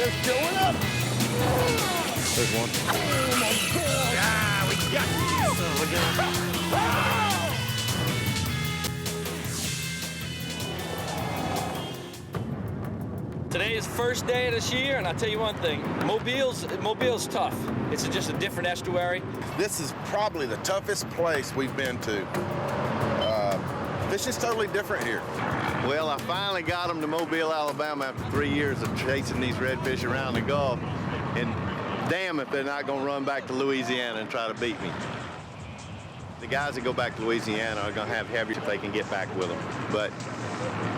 they're showing up. There's one. Oh, my God. Ah, we got you, son of a gun. Today is first day of this year, and I'll tell you one thing, Mobile's tough. It's just a different estuary. This is probably the toughest place we've been to. Fishing's totally different here. Well, I finally got them to Mobile, Alabama after 3 years of chasing these redfish around the Gulf. And damn if they're not gonna run back to Louisiana and try to beat me. The guys that go back to Louisiana are gonna have heavy if they can get back with them. But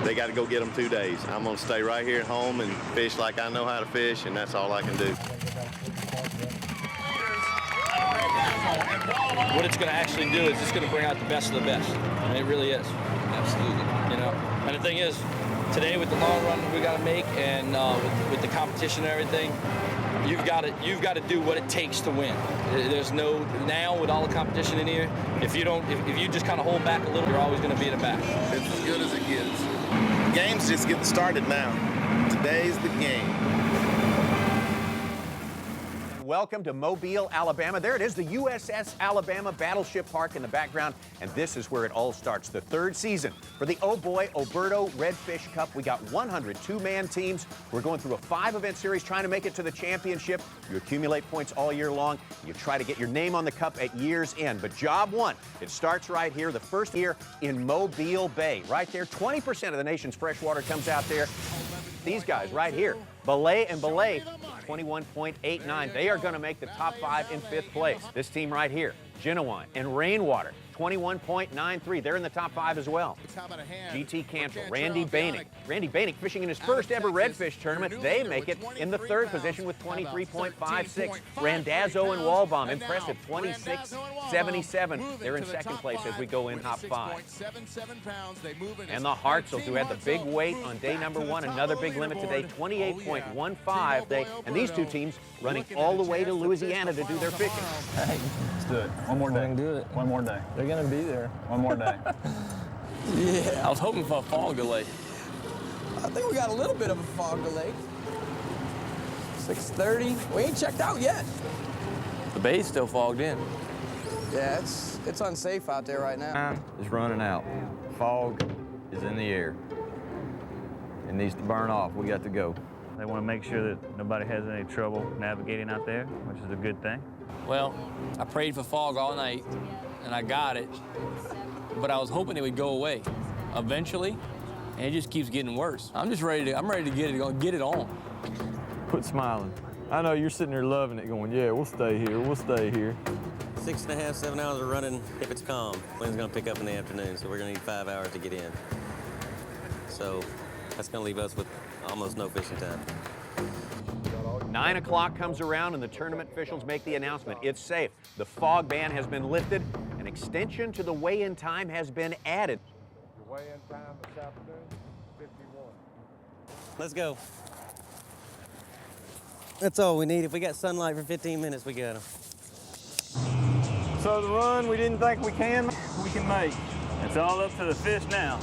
they got to go get them 2 days. I'm gonna stay right here at home and fish like I know how to fish, and that's all I can do. What it's going to actually do is it's going to bring out the best of the best. I mean, it really is. Absolutely. You know, and the thing is, today with the long run we got to make, and with the competition and everything, you've got to do what it takes to win. There's no, now with all the competition in here, if you just kind of hold back a little, you're always going to be in the back. It's as good as it gets. The game's just getting started now. Today's the game. Welcome to Mobile, Alabama. There it is, the USS Alabama Battleship Park in the background, and this is where it all starts, the third season. For the Oh Boy Oberto Redfish Cup, we got 102-man teams. We're going through a 5-event series trying to make it to the championship. You accumulate points all year long. You try to get your name on the cup at year's end. But job one, it starts right here, the first year in Mobile Bay. Right there, 20% of the nation's freshwater comes out there. These guys right here, Belay and Belay, 21.89. They are going to make the top 5 in 5th place. This team right here, Genuine and Rainwater, 21.93. They're in the top 5 as well. GT Cantrell, Randy Bainick. Randy Bainick fishing in his first ever redfish tournament. They make it in the 3rd position with 23.56. Randazzo and Walbaum, impressive, 26.77. They're in 2nd place as we go in top 5. And the Hartzels, who had the big weight on day number 1, another big limit today, 28.15. And these two teams running all the way to Louisiana to do their fishing. Hey, let's do it. One more day. Do it. One more day. They're gonna be there. One more day. Yeah, I was hoping for a fog delay. I think we got a little bit of a fog delay. 6:30. We ain't checked out yet. The bay's still fogged in. Yeah, it's unsafe out there right now. Time is running out. Fog is in the air. It needs to burn off. We got to go. They want to make sure that nobody has any trouble navigating out there, which is a good thing. Well, I prayed for fog all night, and I got it, but I was hoping it would go away eventually, and it just keeps getting worse. I'm ready to get it on. Quit smiling. I know you're sitting there loving it, going, yeah, we'll stay here, we'll stay here. 6.5, 7 hours of running if it's calm. Wind's gonna pick up in the afternoon, so we're gonna need 5 hours to get in. So that's gonna leave us with almost no fishing time. 9 o'clock comes around and the tournament officials make the announcement. It's safe. The fog ban has been lifted. An extension to the weigh-in time has been added. Your weigh-in time this afternoon, 51. Let's go. That's all we need. If we got sunlight for 15 minutes, we got them. So the run we didn't think we can make. It's all up to the fish now.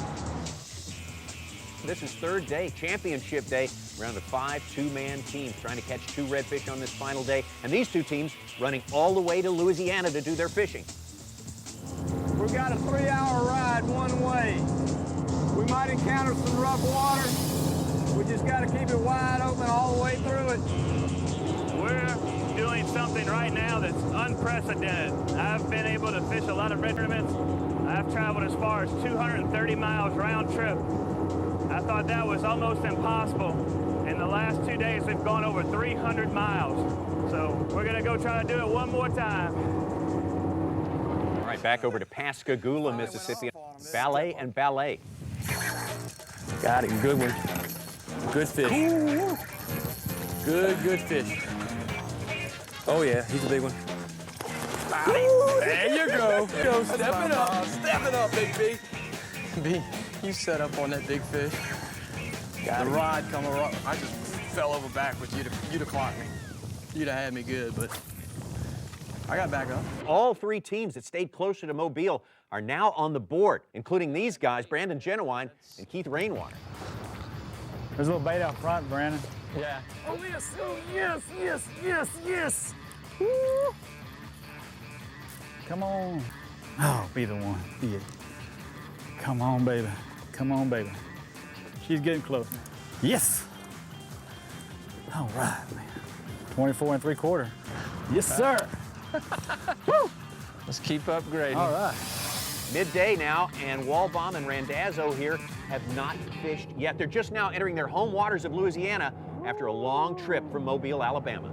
This is 3rd day, championship day. Around a 5 2-man teams trying to catch 2 redfish on this final day. And these 2 teams running all the way to Louisiana to do their fishing. We've got a 3-hour ride one way. We might encounter some rough water. We just got to keep it wide open all the way through it. We're doing something right now that's unprecedented. I've been able to fish a lot of red tournaments. I've traveled as far as 230 miles round trip. I thought that was almost impossible. In the last 2 days, we've gone over 300 miles. So we're gonna go try to do it one more time. All right, back over to Pascagoula, Mississippi. Ballet and Ballet. Got it, good one. Good fish. Ooh. Good fish. Oh yeah, he's a big one. There you go. Step it up, Big B. B, you set up on that big fish. The rod come around. I just fell over backwards. You'd have clocked me. You'd have had me good, but I got back up. All 3 teams that stayed closer to Mobile are now on the board, including these guys, Brandon Genuine and Keith Rainwater. There's a little bait out front, Brandon. Yeah. Oh, yes, yes, yes, yes. Woo. Come on. Oh, be the one. Be it. Come on, baby. Come on, baby. She's getting close. Yes. All right, man. 24 3/4. Yes, sir. Woo. Let's keep upgrading. All right. Midday now, and Walbaum and Randazzo here have not fished yet. They're just now entering their home waters of Louisiana after a long trip from Mobile, Alabama.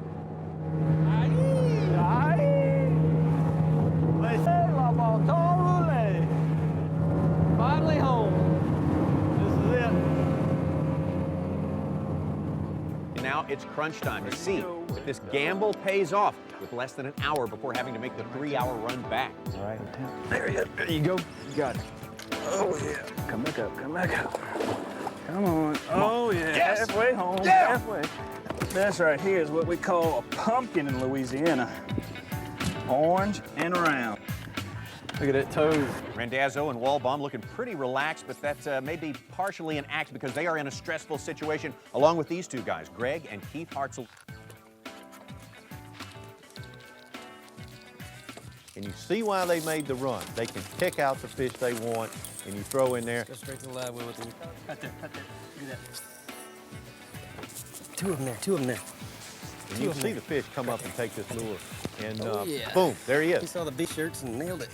Finally home. This is it. And now it's crunch time to see if this gamble pays off with less than an hour before having to make the 3-hour run back. All right. There you go. You got it. Oh, yeah. Come back up. Come back up. Come on. Oh, yeah. Yes. Halfway home. Yeah. Halfway. This right here is what we call a pumpkin in Louisiana. Orange and round. Look at that toe. Randazzo and Walbaum looking pretty relaxed, but that's maybe partially an act because they are in a stressful situation along with these two guys, Greg and Keith Hartzell. And you see why they made the run. They can pick out the fish they want, and you throw in there. Go straight to the live well with him. Right there. Right there. Look at that. Two of them there. Two of them there. And you see the fish come up and take this lure. And yeah. boom, there he He is. saw the beach shirts and nailed it.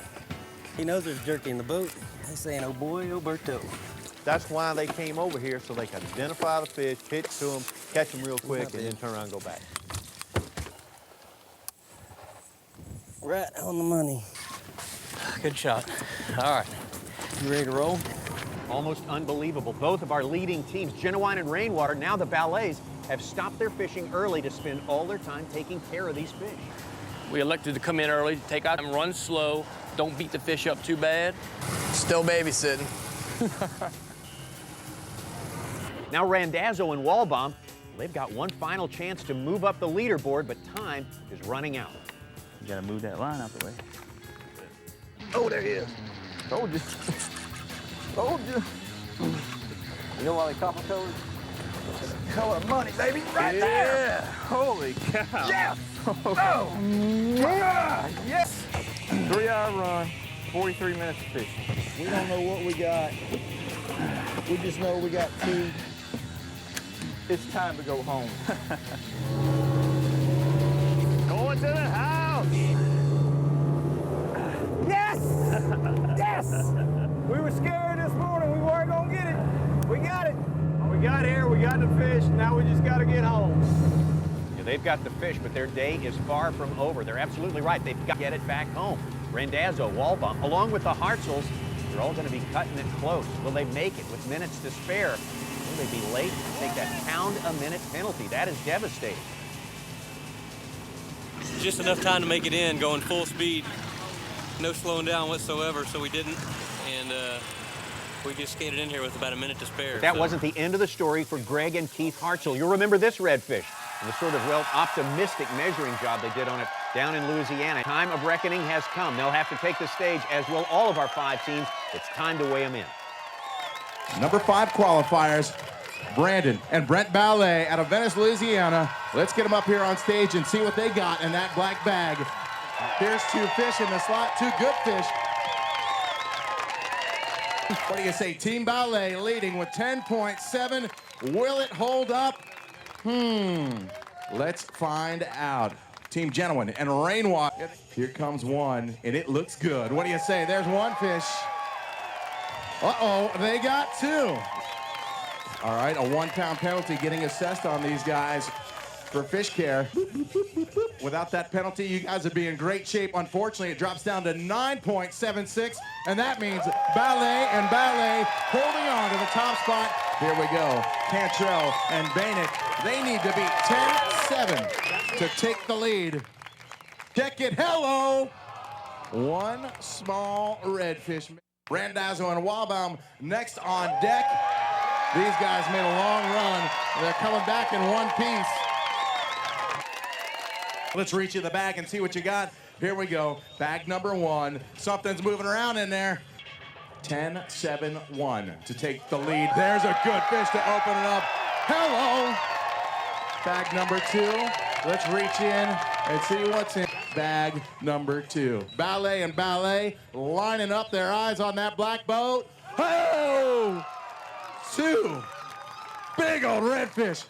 He knows there's jerky in the boat. They saying, oh boy, Oberto. That's why they came over here, so they could identify the fish, pitch to them, catch them real quick, and then turn around and go back. Right on the money. Good shot. All right. You ready to roll? Almost unbelievable. Both of our leading teams, Genuine and Rainwater, now the Ballets, have stopped their fishing early to spend all their time taking care of these fish. We elected to come in early, take out and run slow. Don't beat the fish up too bad. Still babysitting. Now Randazzo and Walbaum, they've got one final chance to move up the leaderboard, but time is running out. You gotta move that line out the way. Oh, there he is. Told you. Told you. You know why they copper colored? Color of money, baby. Right there. Holy cow. Yes. Oh. Yeah. Yes. 3-hour run, 43 minutes of fishing. We don't know what we got. We just know we got 2. It's time to go home. Going to the house. Yes! Yes! We were scared this morning. We weren't gonna get it. We got it. We got here. We got the fish. Now we just got to get home. Yeah, they've got the fish, but their day is far from over. They're absolutely right. They've got to get it back home. Randazzo, Walbaum, along with the Hartzels, they're all going to be cutting it close. Will they make it with minutes to spare? Will they be late to take that pound-a-minute penalty? That is devastating. Just enough time to make it in, going full speed. No slowing down whatsoever, so we didn't. And we just skated in here with about a minute to spare. But that wasn't the end of the story for Greg and Keith Hartzell. You'll remember this redfish and the sort of, well, optimistic measuring job they did on it down in Louisiana. Time of reckoning has come. They'll have to take the stage, as will all of our 5 teams. It's time to weigh them in. Number 5 qualifiers, Brandon and Brent Ballet out of Venice, Louisiana. Let's get them up here on stage and see what they got in that black bag. Here's 2 fish in the slot, 2 good fish. What do you say? Team Ballet leading with 10.7. Will it hold up? Let's find out. Team Genuine and Rainwater. Here comes one, and it looks good. What do you say? There's 1 fish. Uh-oh, they got 2. All right, a 1-pound penalty getting assessed on these guys for fish care. Without that penalty, you guys would be in great shape. Unfortunately, it drops down to 9.76, and that means Ballet and Ballet holding on to the top spot. Here we go. Cantrell and Bainick, they need to beat 10-7 to take the lead. Deck it, hello! 1 small redfish. Randazzo and Walbaum next on deck. These guys made a long run. They're coming back in one piece. Let's reach in the bag and see what you got. Here we go. Bag number 1. Something's moving around in there. 10-7-1 to take the lead. There's a good fish to open it up. Hello. Bag number 2. Let's reach in and see what's in bag number 2. Ballet and Ballet lining up their eyes on that black boat. Oh! 2 big old redfish.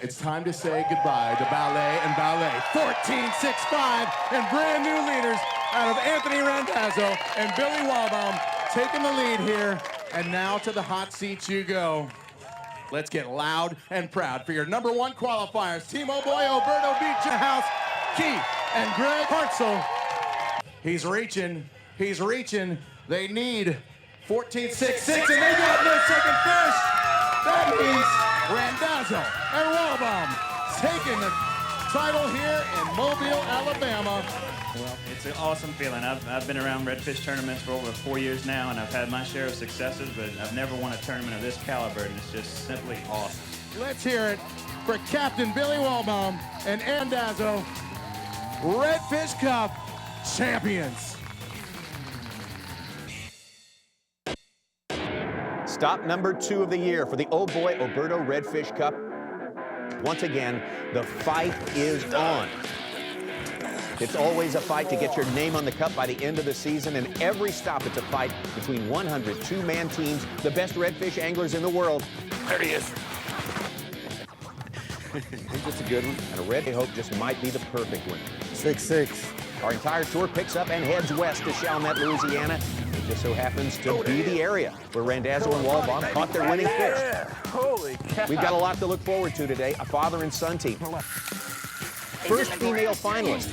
It's time to say goodbye to Ballet and Ballet. 14-6-5 and brand new leaders out of Anthony Randazzo and Billy Walbaum taking the lead here. And now to the hot seats you go. Let's get loud and proud for your number 1 qualifiers. Team Oh Boy Oberto Beach in the house. Keith and Greg Hartzell. He's reaching. He's reaching. They need 14-6-6 and they got no second fish. That means Randazzo and Walbaum taking the title here in Mobile, Alabama. Well, it's an awesome feeling. I've been around redfish tournaments for over 4 years now, and I've had my share of successes, but I've never won a tournament of this caliber, and it's just simply awesome. Let's hear it for Captain Billy Walbaum and Randazzo, Redfish Cup champions. Stop number 2 of the year for the Oh Boy Oberto Redfish Cup. Once again, the fight is on. It's always a fight to get your name on the cup by the end of the season, and every stop it's a fight between 100 2-man teams, the best redfish anglers in the world. There he is. He's just a good one, and a red they hope just might be the perfect one. 6-6. Our entire tour picks up and heads west to Chalmette, Louisiana. It just so happens to be the area where Randazzo and Walbaum caught their winning fish. Holy cow. We've got a lot to look forward to today. A father and son team. First female finalist.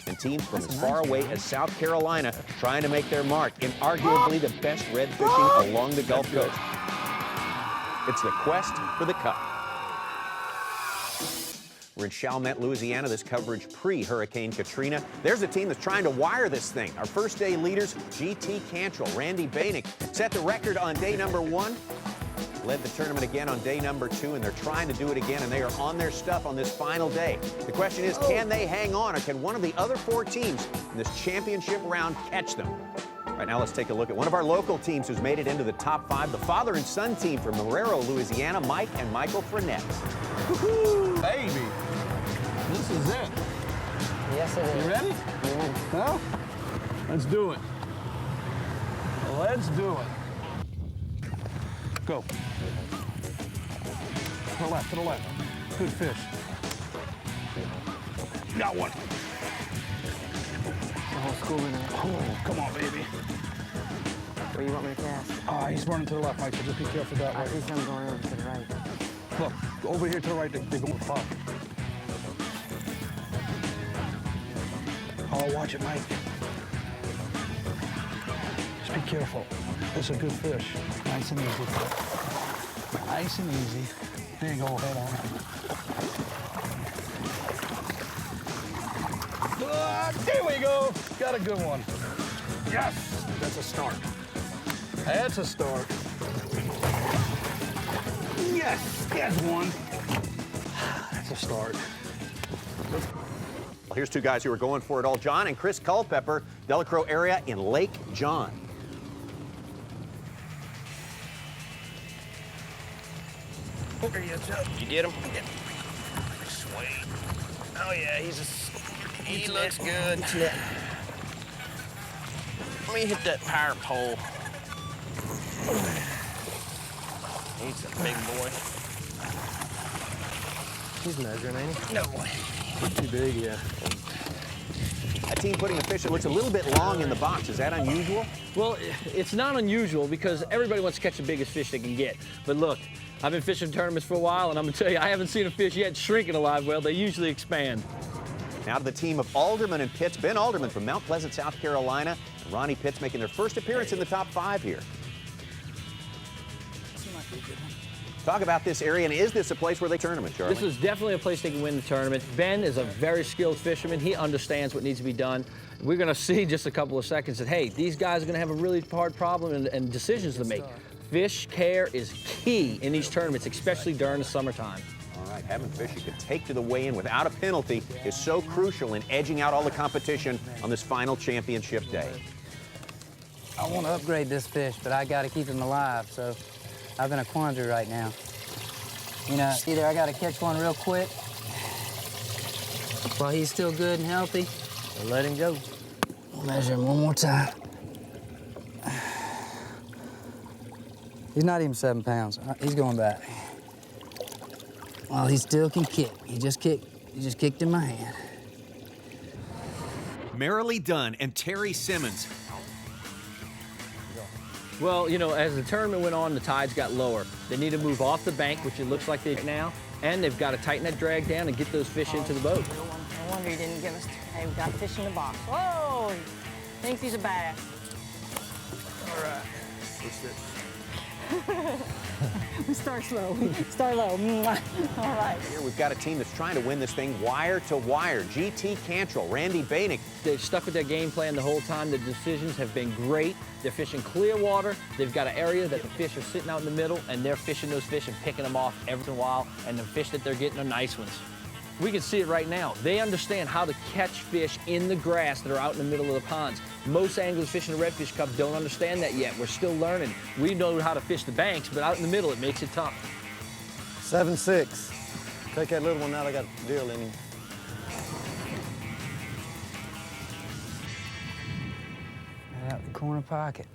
And teams from as far away as South Carolina trying to make their mark in arguably the best red fishing along the Gulf Coast. It's the quest for the cup. We're in Chalmette, Louisiana. This coverage pre-Hurricane Katrina. There's a team that's trying to wire this thing. Our first day leaders, GT Cantrell, Randy Bainick, set the record on day number 1. Led the tournament again on day number 2, and they're trying to do it again, and they are on their stuff on this final day. The question is, can they hang on, or can one of the other 4 teams in this championship round catch them? Right now, let's take a look at one of our local teams who's made it into the top 5, the father and son team from Marrero, Louisiana, Mike and Michael Frenette. Woohoo, baby. This is it. Yes, it is. You ready? Yeah. Well, let's do it. Let's do it. Go. To the left, to the left. Good fish. Got one. The whole school in there. Oh, come on, baby. Where you want me to cast? Oh, he's running to the left, Mike, so just be careful that way. I see some going over to the right. Look, over here to the right, they're going far. Oh, watch it, Mike. Just be careful. It's a good fish. Nice and easy. Nice and easy. There you go, head on. There we go. Got a good one. Yes, that's a start. That's a start. Yes, there's one. That's a start. Well, here's 2 guys who are going for it all. John and Chris Culpepper, Delacroix area in Lake John. There he is, Chuck. You get him? Yeah. Sweet. Oh, yeah, he looks good. Let me hit that power pole. He's a big boy. He's measuring, ain't he? No. He's too big, yeah. A team putting a fish that looks a little bit long in the box. Is that unusual? Well, it's not unusual because everybody wants to catch the biggest fish they can get. But look, I've been fishing tournaments for a while, and I'm going to tell you, I haven't seen a fish yet shrink in a live well. They usually expand. Now to the team of Alderman and Pitts. Ben Alderman from Mount Pleasant, South Carolina, and Ronnie Pitts making their first appearance in the top 5 here. Talk about this area, and is this a place where they tournament, Charlie? This is definitely a place they can win the tournament. Ben is a very skilled fisherman. He understands what needs to be done. We're going to see in just a couple of seconds that, hey, these guys are going to have a really hard problem and decisions to make. Fish care is key in these tournaments, especially during the summertime. All right, having fish you can take to the weigh-in without a penalty is so crucial in edging out all the competition on this final championship day. I want to upgrade this fish, but I got to keep him alive, so I'm in a quandary right now. You know, either I got to catch one real quick while he's still good and healthy, or let him go. We'll measure him one more time. He's not even 7 pounds. He's going back. Well, he still can kick. He just kicked in my hand. Merrily Dunn and Terry Simmons. Well, you know, as the tournament went on, the tides got lower. They need to move off the bank, which it looks like they do now, and they've got to tighten that drag down and get those fish into the boat. No wonder he didn't give us. Hey, we got fish in the box. Whoa! He thinks he's a badass. All right. What's this? We start slow. Start low. All right. Here we've got a team that's trying to win this thing wire to wire. GT Cantrell, Randy Bainick. They've stuck with their game plan the whole time. The decisions have been great. They're fishing clear water. They've got an area that the fish are sitting out in the middle, and they're fishing those fish and picking them off every once in a while, and the fish that they're getting are nice ones. We can see it right now. They understand how to catch fish in the grass that are out in the middle of the ponds. Most anglers fishing the Redfish Cup don't understand that yet. We're still learning. We know how to fish the banks, but out in the middle, it makes it tough. 7-6. Take that little one out. I got a deal in him. Right out the corner pocket.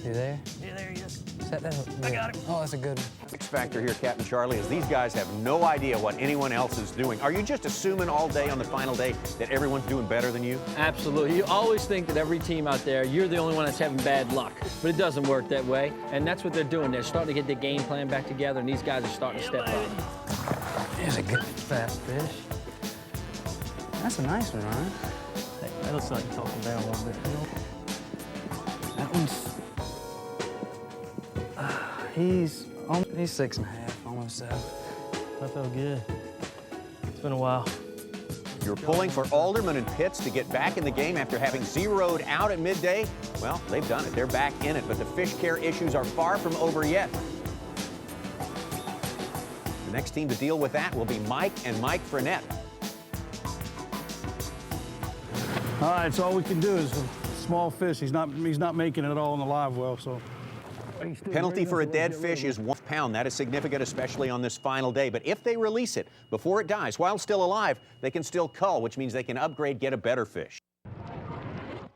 You there? Yeah, there he is. Set that hook. I got him. Oh, that's a good one. X factor here, Captain Charlie, is these guys have no idea what anyone else is doing. Are you just assuming all day on the final day that everyone's doing better than you? Absolutely. You always think that every team out there, you're the only one that's having bad luck. But it doesn't work that way. And that's what they're doing. They're starting to get their game plan back together, and these guys are starting to step up. There's a good fast fish. That's a nice one, Ryan. Hey, that looks like it's talking down a little bit. That one's... he's 6.5, almost 7. That felt good. It's been a while. You're pulling for Alderman and Pitts to get back in the game after having zeroed out at midday. Well, they've done it. They're back in it, but the fish care issues are far from over yet. The next team to deal with that will be Mike and Mike Frenette. All right, so all we can do is a small fish. He's not making it at all in the live well, so. Penalty for a dead fish is 1 pound. That is significant, especially on this final day. But if they release it before it dies, while still alive, they can still cull, which means they can upgrade, get a better fish.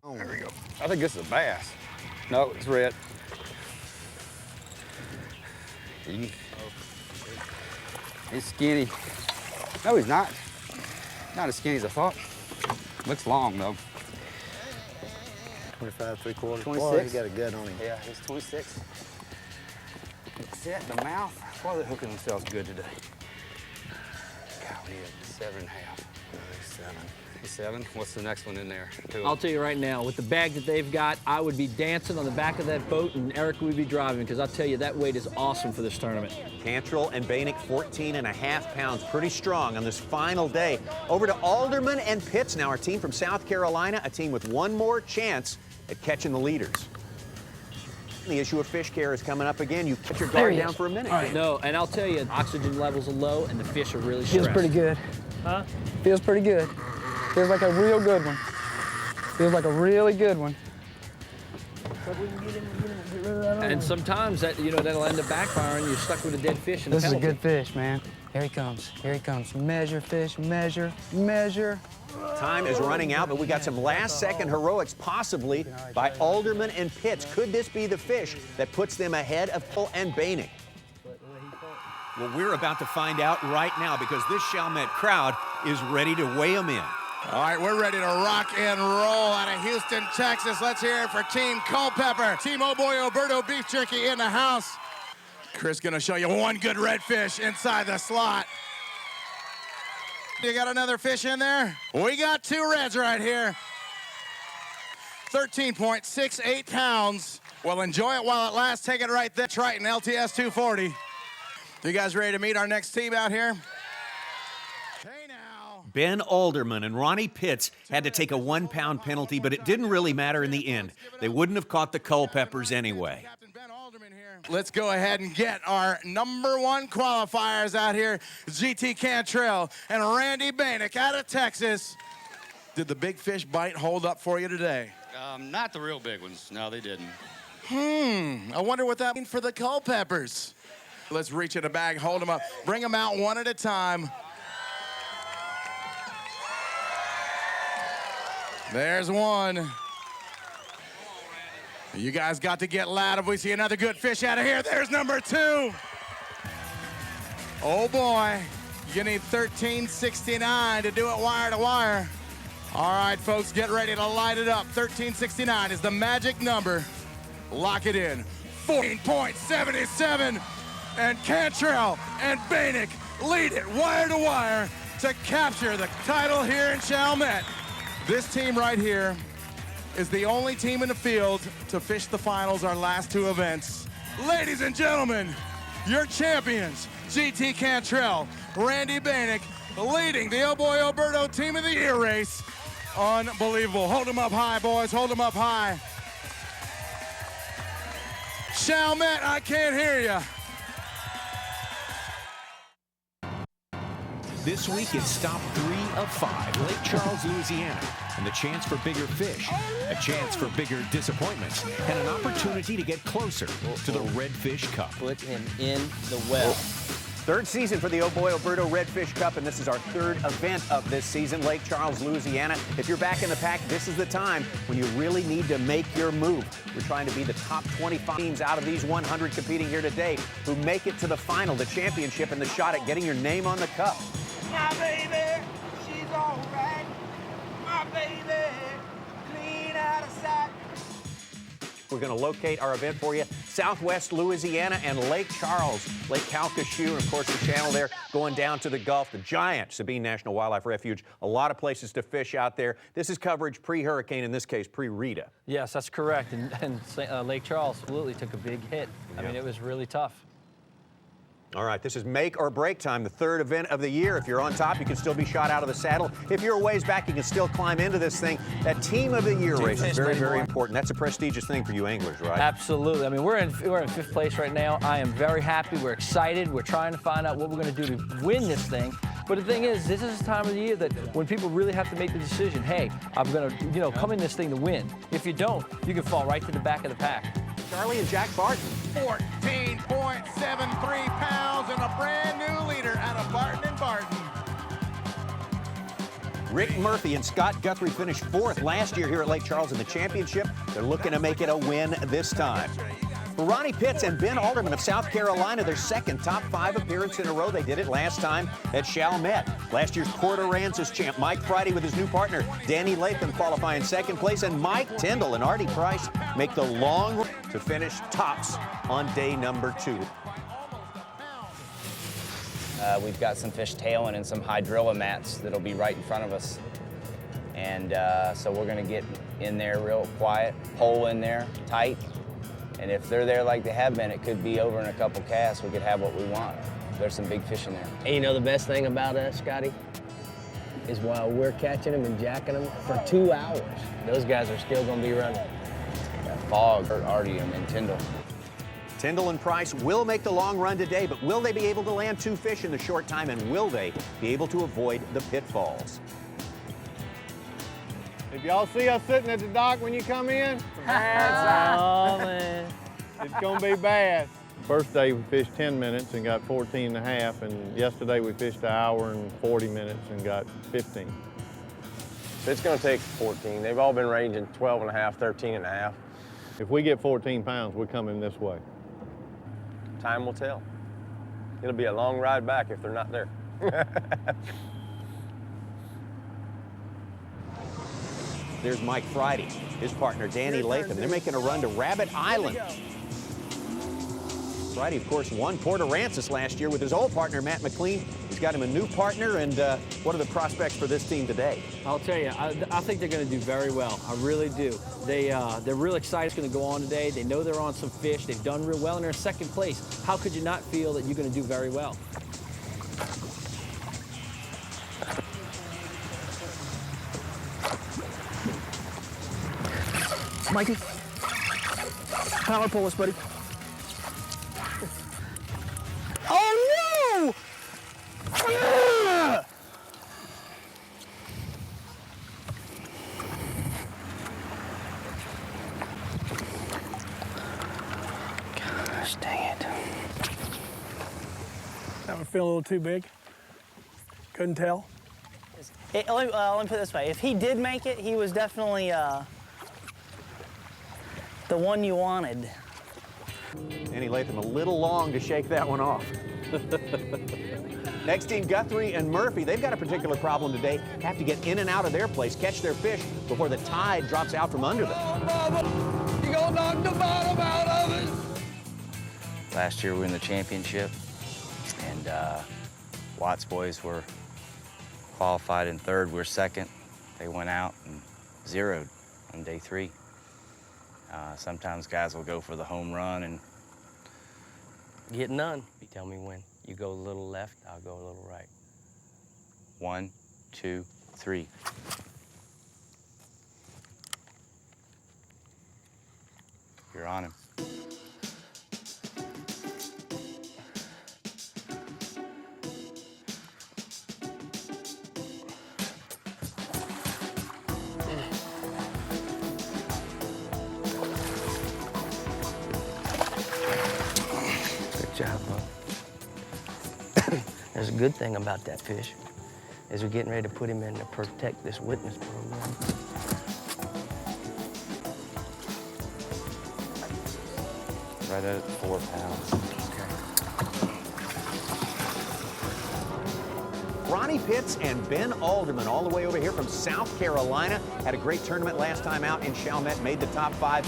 Oh, there we go. I think this is a bass. No, it's red. He's skinny. No, he's not. Not as skinny as I thought. Looks long, though. 25 3/4. 26. Boy, he got a gut on him. Yeah, he's 26. Set the mouth. Why are they hooking themselves good today? Golly, 7.5. 7. 7. What's the next one in there? I'll tell you right now, with the bag that they've got, I would be dancing on the back of that boat, and Eric would be driving, because I'll tell you, that weight is awesome for this tournament. Cantrell and Bainick, 14.5 pounds. Pretty strong on this final day. Over to Alderman and Pitts now, our team from South Carolina, a team with one more chance at catching the leaders. The issue of fish care is coming up again. You put your guard down for a minute. All right. No, and I'll tell you, oxygen levels are low, and the fish are really stressed. Feels pretty good. Huh? Feels pretty good. Feels like a real good one. Feels like a really good one. And sometimes that, you know, that'll end up backfiring. You're stuck with a dead fish and This a is a penalty. good fish, man. Here he comes. Here he comes. Measure, fish, measure, measure. Time is running out, but we got some last-second heroics, possibly by Alderman and Pitts. Could this be the fish that puts them ahead of Paul and Bainick? Well, we're about to find out right now, because this Chalmette crowd is ready to weigh them in. All right, we're ready to rock and roll out of Houston, Texas. Let's hear it for Team Culpepper. Team Oh Boy Oberto Beef Jerky in the house. Chris gonna show you one good redfish inside the slot. You got another fish in there? We got 2 reds right here. 13.68 pounds. Well, enjoy it while it lasts. Take it right there. Triton LTS 240. You guys ready to meet our next team out here? Ben Alderman and Ronnie Pitts had to take a 1-pound penalty, but it didn't really matter in the end. They wouldn't have caught the Culpeppers anyway. Let's go ahead and get our #1 qualifiers out here. GT Cantrell and Randy Bainick out of Texas. Did the big fish bite hold up for you today? Not the real big ones. No, they didn't. I wonder what that means for the Culpeppers. Let's reach in the bag, hold them up, bring them out one at a time. There's one. You guys got to get loud if we see another good fish out of here. There's number 2. Oh boy, you need 1369 to do it wire to wire. All right, folks, get ready to light it up. 1369 is the magic number. Lock it in. 14.77, and Cantrell and Bainick lead it wire to wire to capture the title here in Chalmette. This team right here is the only team in the field to fish the finals our last 2 events. Ladies and gentlemen, your champions, GT Cantrell, Randy Bainick, leading the Oh Boy Alberto Team of the Year race. Unbelievable. Hold them up high, boys. Hold them up high. Chalmette, I can't hear you. This week, it's stop 3 of 5, Lake Charles, Louisiana, and the chance for bigger fish, a chance for bigger disappointments, and an opportunity to get closer to the Redfish Cup. Put him in the well. Third season for the Oh Boy Alberto Redfish Cup, and this is our 3rd event of this season, Lake Charles, Louisiana. If you're back in the pack, this is the time when you really need to make your move. We're trying to be the top 25 teams out of these 100 competing here today who make it to the final, the championship, and the shot at getting your name on the cup. My baby, she's all right. My baby, clean out of sight. We're going to locate our event for you. Southwest Louisiana and Lake Charles, Lake Calcasieu, and of course the channel there going down to the Gulf, the giant Sabine National Wildlife Refuge. A lot of places to fish out there. This is coverage pre-hurricane, in this case pre-Rita. Yes, that's correct. And Lake Charles absolutely took a big hit. I mean, it was really tough. All right, this is make or break time, the 3rd event of the year. If you're on top, you can still be shot out of the saddle. If you're a ways back, you can still climb into this thing. That team of the year race is very, very important. That's a prestigious thing for you anglers, right? Absolutely. I mean, we're in 5th place right now. I am very happy. We're excited. We're trying to find out what we're going to do to win this thing. But the thing is, this is the time of the year that when people really have to make the decision, hey, I'm going to, come in this thing to win. If you don't, you can fall right to the back of the pack. Charlie and Jack Barton. 14.73 pounds and a brand new leader out of Barton and Barton. Rick Murphy and Scott Guthrie finished 4th last year here at Lake Charles in the championship. They're looking to make it a win this time. For Ronnie Pitts and Ben Alderman of South Carolina, their 2nd top 5 appearance in a row. They did it last time at Chalmette. Last year's Port Aransas champ Mike Friday with his new partner Danny Latham qualifying 2nd place, and Mike Tyndall and Artie Price make the long run to finish tops on day number 2. We've got some fish tailing and some hydrilla mats that'll be right in front of us. And so we're gonna get in there real quiet, pole in there, tight. And if they're there like they have been, it could be over in a couple casts. We could have what we want. There's some big fish in there. And you know the best thing about us, Scotty, is while we're catching them and jacking them for 2 hours, those guys are still gonna be running. Fog, Artie, and Tyndall. Tyndall and Price will make the long run today, but will they be able to land 2 fish in the short time, and will they be able to avoid the pitfalls? If y'all see us sitting at the dock when you come in, Oh, man. it's gonna be bad. First day we fished 10 minutes and got 14 and a half, and yesterday we fished 1 hour and 40 minutes and got 15. It's gonna take 14. They've all been ranging 12 and a half, 13 and a half. If we get 14 pounds, we're coming this way. Time will tell. It'll be a long ride back if they're not there. There's Mike Friday, his partner Danny Latham. They're making a run to Rabbit Island. Friday, of course, won Port Aransas last year with his old partner Matt McLean. He's got him a new partner, and what are the prospects for this team today? I'll tell you, I think they're going to do very well. I really do. They're real excited it's going to go on today. They know they're on some fish. They've done real well, and they're in 2nd place. How could you not feel that you're going to do very well? Mikey, power pull us, buddy. Oh, no! Ah! Starting to feel a little too big. Couldn't tell. Let me put it this way. If he did make it, he was definitely the one you wanted. Danny Latham a little long to shake that one off. Next team, Guthrie and Murphy. They've got a particular problem today. Have to get in and out of their place, catch their fish before the tide drops out from under them. You gonna knock the bottom out of it? Last year we were in the championship, and Watts boys were qualified in third. We're second. They went out and zeroed on day 3. Sometimes guys will go for the home run and Get none. You tell me when. You go a little left, I'll go a little right. 1, 2, 3. You're on him. Good job, bud. There's a good thing about that fish, is we're getting ready to put him in to protect this witness program. Right at 4 pounds. Ronnie Pitts and Ben Alderman all the way over here from South Carolina. Had a great tournament last time out in Chalmette, made the top 5.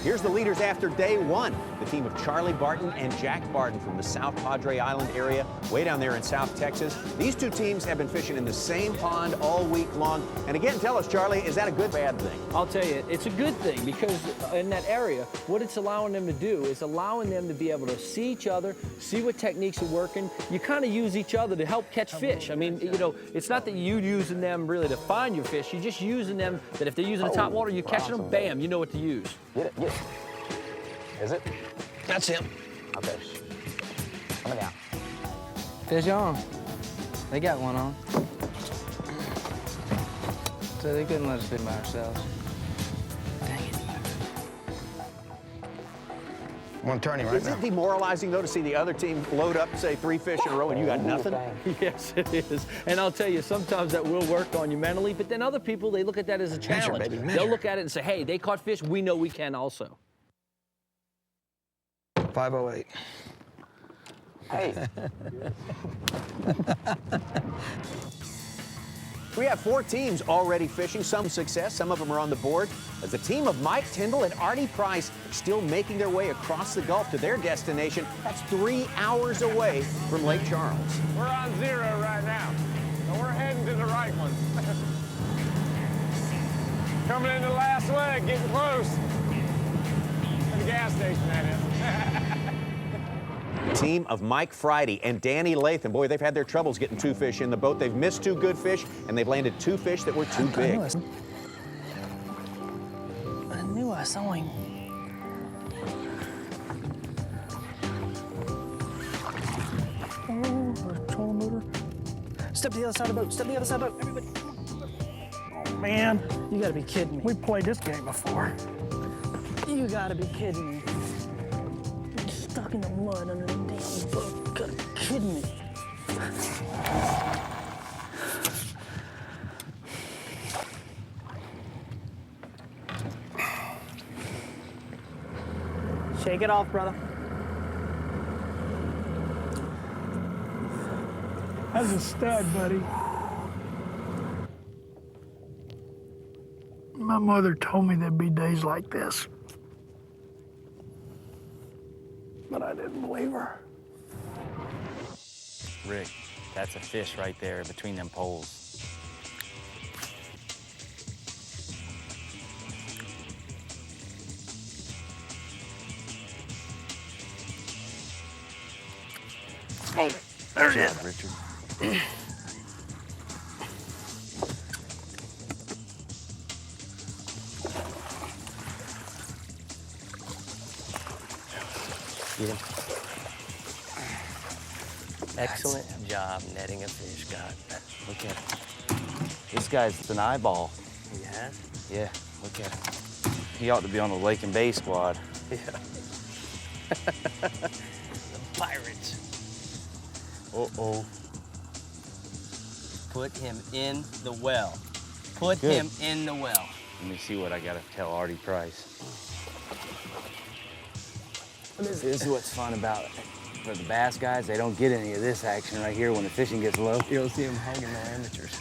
Here's the leaders after day 1. The team of Charlie Barton and Jack Barton from the South Padre Island area, way down there in South Texas. These two teams have been fishing in the same pond all week long. And again, tell us, Charlie, is that a good, bad thing? I'll tell you, it's a good thing, because in that area, what it's allowing them to do is allowing them to be able to see each other, see what techniques are working. You kind of use each other to help catch fish. I mean, you know, it's not that you're using them really to find your fish. You're just using them that if they're using the top water, you're catching them, bam, you know what to use. Get it, get it. Is it? That's him. Okay. Coming out. Fish on. They got one on. So they couldn't let us fish by ourselves. I'm gonna turn him right Is now. it demoralizing, though, to see the other team load up, say, 3 fish in a row and you got nothing? Yes, it is. And I'll tell you, sometimes that will work on you mentally, but then other people, they look at that as a challenge. Baby, measure. They'll look at it and say, hey, they caught fish, we know we can also. 508. Hey. We have 4 teams already fishing, some success, some of them are on the board. As the team of Mike Tyndall and Artie Price are still making their way across the Gulf to their destination. That's 3 hours away from Lake Charles. We're on 0 right now, so we're heading to the right one. Coming into the last leg, getting close. To the gas station, that is. Team of Mike Friday and Danny Latham. Boy, they've had their troubles getting 2 fish in the boat. They've missed 2 good fish, and they've landed 2 fish that were too big. I knew I saw him. Oh, trolling motor. Step to the other side of the boat. Step to the other side of the boat. Everybody. Oh, man. You gotta be kidding me. We played this game before. You gotta be kidding me. I'm stuck in the mud under the damn boat. You gotta be kidding me. Shake it off, brother. That's a stud, buddy. My mother told me there'd be days like this. But I didn't believe her. Rick, that's a fish right there between them poles. Oh, there it is. Richard. Get him. Excellent job netting a fish, God. Look at him. This guy's an eyeball. He has? Yeah, look at him. He ought to be on the Lake and Bay squad. Yeah. The Pirates. Uh-oh. Put him in the well. Put him in the well. Let me see what I gotta tell Artie Price. This is what's fun about it. For the bass guys, they don't get any of this action right here when the fishing gets low. You don't see them hanging no amateurs.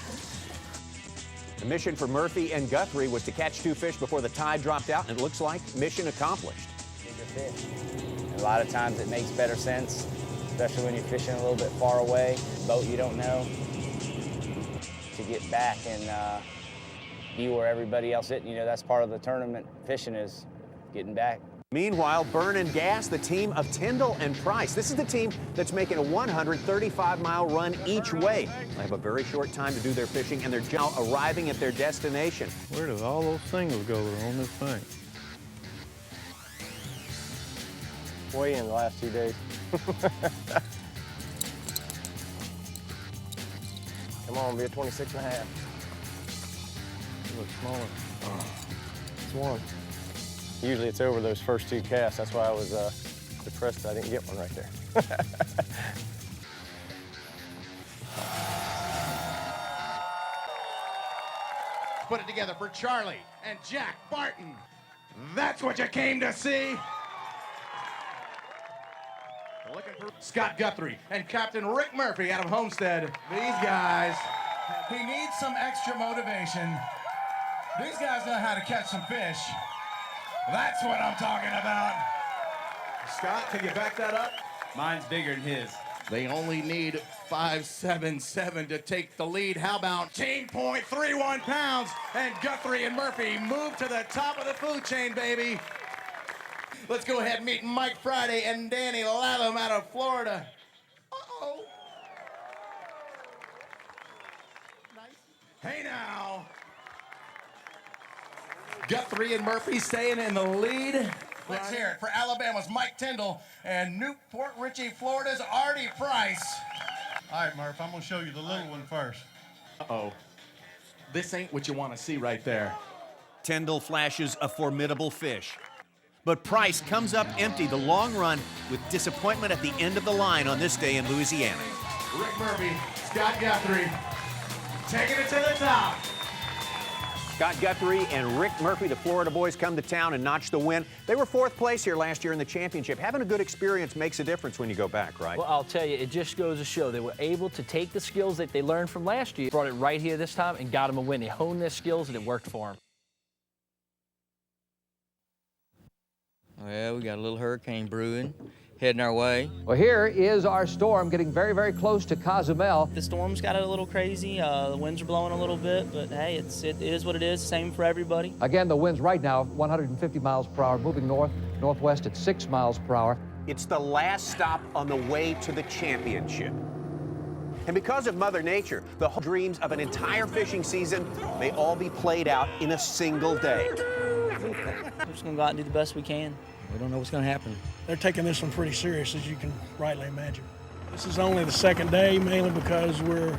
The mission for Murphy and Guthrie was to catch 2 fish before the tide dropped out, and it looks like mission accomplished. Bigger fish. A lot of times it makes better sense, especially when you're fishing a little bit far away, boat you don't know, to get back and be where everybody else is. You know, that's part of the tournament fishing is getting back. Meanwhile, Burn and Gas, the team of Tyndall and Price. This is the team that's making a 135-mile run each way. They have a very short time to do their fishing, and they're now arriving at their destination. Where does all those singles go that are on this thing? Way in the last 2 days. Come on, be a 26 and a half. It looks smaller. Oh, it's one. Usually it's over those first 2 casts. That's why I was depressed I didn't get one right there. Put it together for Charlie and Jack Barton. That's what you came to see. Looking for Scott Guthrie and Captain Rick Murphy out of Homestead. These guys, he needs some extra motivation. These guys know how to catch some fish. That's what I'm talking about. Scott, can you back that up? Mine's bigger than his. They only need 577 to take the lead. How about 18.31 pounds? And Guthrie and Murphy move to the top of the food chain, baby. Let's go ahead and meet Mike Friday and Danny Latham out of Florida. Uh-oh. Nice. Hey now. Guthrie and Murphy staying in the lead. Let's hear it for Alabama's Mike Tyndall and Newport Richey, Florida's Artie Price. All right, Murph, I'm gonna show you the little one first. Uh-oh. This ain't what you want to see right there. Tyndall flashes a formidable fish. But Price comes up empty the long run with disappointment at the end of the line on this day in Louisiana. Rick Murphy, Scott Guthrie, taking it to the top. Scott Guthrie and Rick Murphy, the Florida boys, come to town and notch the win. They were 4th place here last year in the championship. Having a good experience makes a difference when you go back, right? Well, I'll tell you, it just goes to show they were able to take the skills that they learned from last year, brought it right here this time, and got them a win. They honed their skills, and it worked for them. Well, we got a little hurricane brewing, heading our way. Well, here is our storm getting very, very close to Cozumel. The storm's got it a little crazy. The winds are blowing a little bit, but hey, it is what it is. Same for everybody. Again, the winds right now, 150 miles per hour, moving north, northwest at 6 miles per hour. It's the last stop on the way to the championship. And because of Mother Nature, the whole dreams of an entire fishing season may all be played out in a single day. We're just gonna go out and do the best we can. We don't know what's gonna happen. They're taking this one pretty serious, as you can rightly imagine. This is only the 2nd day, mainly because we're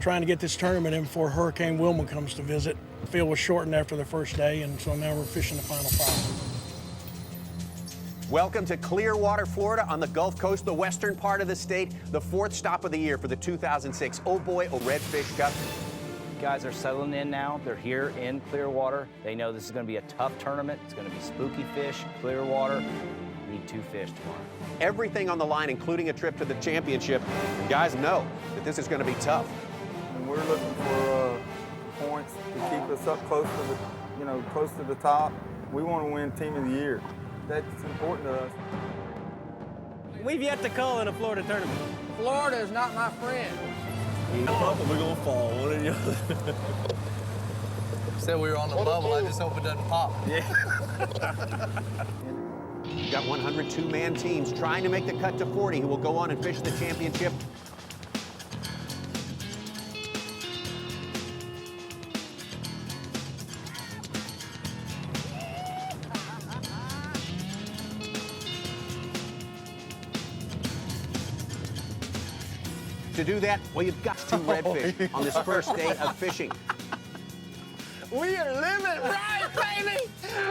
trying to get this tournament in before Hurricane Wilma comes to visit. The field was shortened after the 1st day, and so now we're fishing the final 5. Welcome to Clearwater, Florida, on the Gulf Coast, the western part of the state, the 4th stop of the year for the 2006 Oh Boy, Oh Redfish Cup. Guys are settling in now. They're here in Clearwater. They know this is going to be a tough tournament. It's going to be spooky fish, Clearwater. Need 2 fish tomorrow. Everything on the line, including a trip to the championship. And guys know that this is going to be tough. And we're looking for points to keep us up close to the, close to the top. We want to win Team of the Year. That's important to us. We've yet to call in a Florida tournament. Florida is not my friend. We're gonna fall, one or the other. Said we were on the bubble, I just hope it doesn't pop. Yeah. You've got 102-man teams trying to make the cut to 40 who will go on and fish the championship. To do that, well, you've got 2 redfish on this 1st day of fishing. We are living right, baby!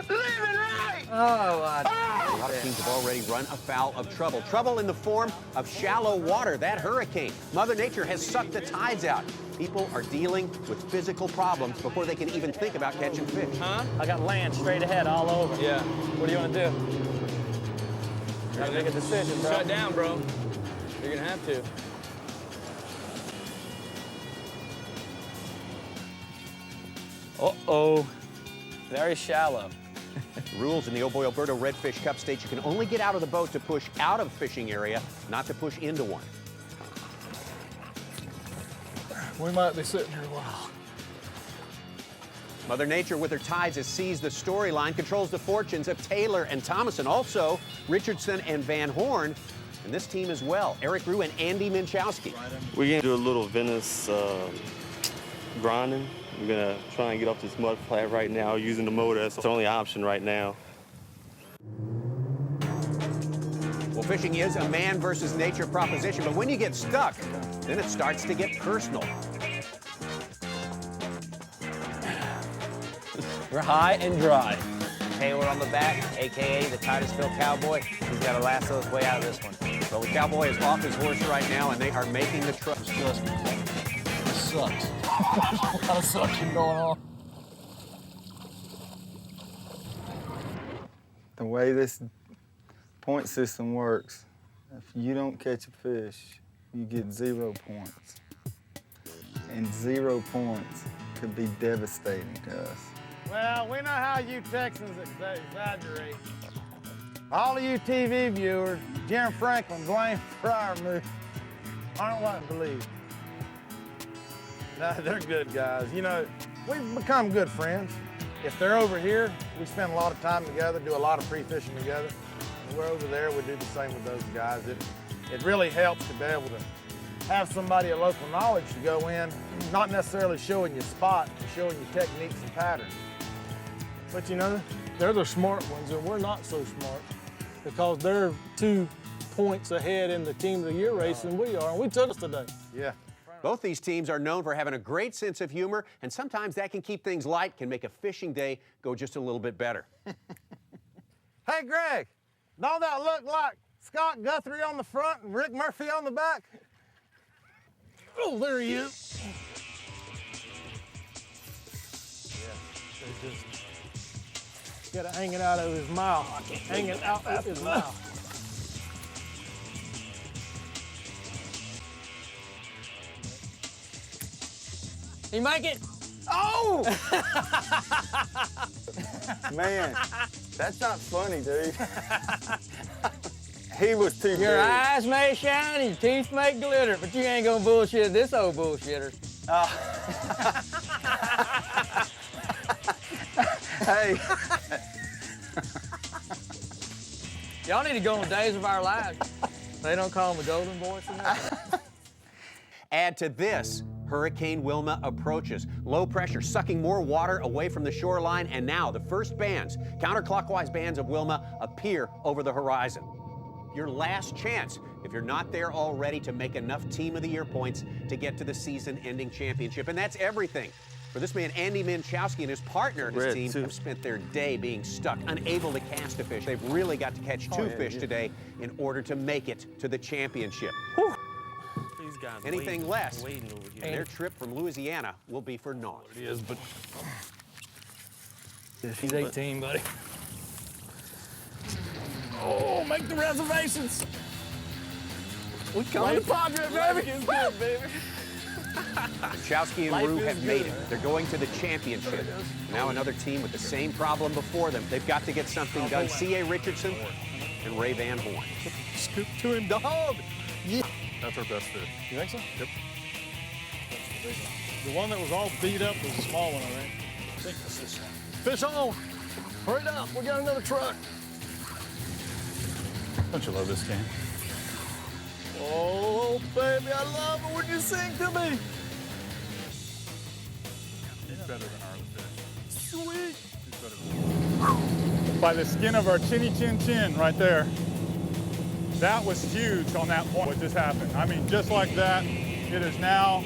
Living right! Oh, A lot of teams have already run afoul of trouble. Trouble in the form of shallow water, that hurricane. Mother Nature has sucked the tides out. People are dealing with physical problems before they can even think about catching fish. Huh? I got land straight ahead all over. Yeah. What do you want to do? Gotta make a decision, bro. Shut down, bro. You're gonna have to. Uh-oh. Very shallow. Rules in the Oh Boy Alberto Redfish Cup states you can only get out of the boat to push out of fishing area, not to push into one. We might be sitting here a while. Mother Nature, with her tides, has seized the storyline, controls the fortunes of Taylor and Thomas, and also Richardson and Van Horn, and this team as well, Eric Rue and Andy Minchowski. We're going to do a little Venice grinding. We're going to try and get off this mud flat right now using the motor. That's the only option right now. Well, fishing is a man versus nature proposition, but when you get stuck, then it starts to get personal. We're high and dry. Taylor on the back, AKA the Titusville Cowboy. He's got to lasso his way out of this one. Well, the Cowboy is off his horse right now, and they are making the truck. This sucks. There's a lot of suction going on. The way this point system works, if you don't catch a fish, you get 0 points. And 0 points could be devastating to us. Well, we know how you Texans exaggerate. All of you TV viewers, Jim Franklin, Dwayne Fryer aren't what to believe. No, they're good guys. You know, we've become good friends. If they're over here, we spend a lot of time together, do a lot of pre-fishing together. If we're over there, we do the same with those guys. It really helps to be able to have somebody of local knowledge to go in, not necessarily showing you spot, but showing you techniques and patterns. But you know, they're the smart ones, and we're not so smart because they're 2 points ahead in the Team of the Year race than we are, and we took us today. Yeah. Both these teams are known for having a great sense of humor, and sometimes that can keep things light, can make a fishing day go just a little bit better. Hey, Greg, don't that look like Scott Guthrie on the front and Rick Murphy on the back? Oh, there he is. They just got it hanging out of his mouth. Hanging out of his mouth. You make it? Oh! Man, that's not funny, dude. He was too Your big. eyes may shine and your teeth may glitter, but you ain't gonna bullshit this old bullshitter. Hey. Y'all need to go on Days of Our Lives. They don't call them the Golden Boys from there. Add to this, Hurricane Wilma approaches. Low pressure sucking more water away from the shoreline, and now the first bands, counterclockwise bands of Wilma, appear over the horizon. Your last chance, if you're not there already, to make enough Team of the Year points to get to the season-ending championship. And that's everything. For this man, Andy Minchowski, and his partner, his team, have spent their day being stuck, unable to cast a fish. They've really got to catch two fish today in order to make it to the championship. Anything less, and their trip from Louisiana will be for naught. It is, but she's 18, buddy. Oh, make the reservations. We coming to Padre, baby. It's good, baby. Minchowski and Rue have made it. They're going to the championship. Now another team with the same problem before them. They've got to get something done. C.A. Richardson and Ray Van Horn. Scoop to him, dog. Yeah. That's our best fish. You think so? Yep. The one that was all beat up was a small one, I think. I think that's this one. Fish on! Hurry up, we got another truck. Don't you love this game? Oh, baby, I love it when you sing to me. He's better than our other fish. Sweet. He's better than by the skin of our chinny chin chin right there. That was huge on that point, what just happened. I mean, just like that, it is now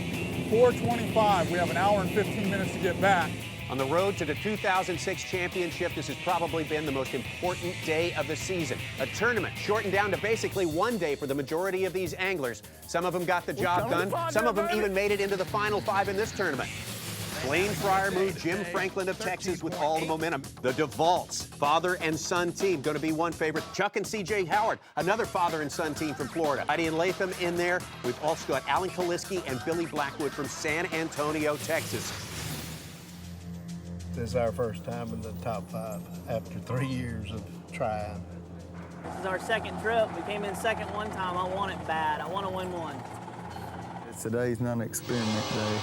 4:25. We have an hour and 15 minutes to get back. On the road to the 2006 championship, this has probably been the most important day of the season. A tournament shortened down to basically one day for the majority of these anglers. Some of them got the job done. Some of them even made it into the final 5 in this tournament. Blaine Fryermuth, Jim Franklin of Texas with all the momentum. The DeVaults, father and son team, going to be one favorite. Chuck and CJ Howard, another father and son team from Florida. Heidi and Latham in there. We've also got Alan Kaliski and Billy Blackwood from San Antonio, Texas. This is our first time in the top 5 after 3 years of trying. This is our second trip. We came in second one time. I want it bad. I want to win one. Today's not an experiment day.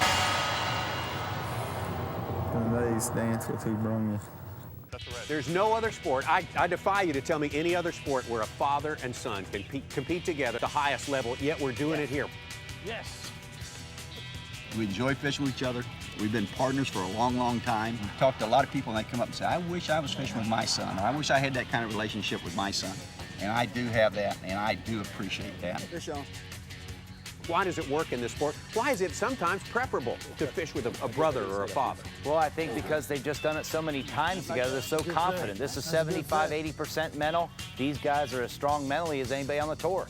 Today's dance with who brung you. There's no other sport. I defy you to tell me any other sport where a father and son can compete together at the highest level, yet we're doing it here. Yes. We enjoy fishing with each other. We've been partners for a long, long time. We've talked to a lot of people, and they come up and say, I wish I was fishing with my son, or I wish I had that kind of relationship with my son. And I do have that, and I do appreciate that. Fish on. Why does it work in this sport? Why is it sometimes preferable to fish with a brother or a father? Well, I think because they've just done it so many times together, they're so confident. This is 75, 80% mental. These guys are as strong mentally as anybody on the tour.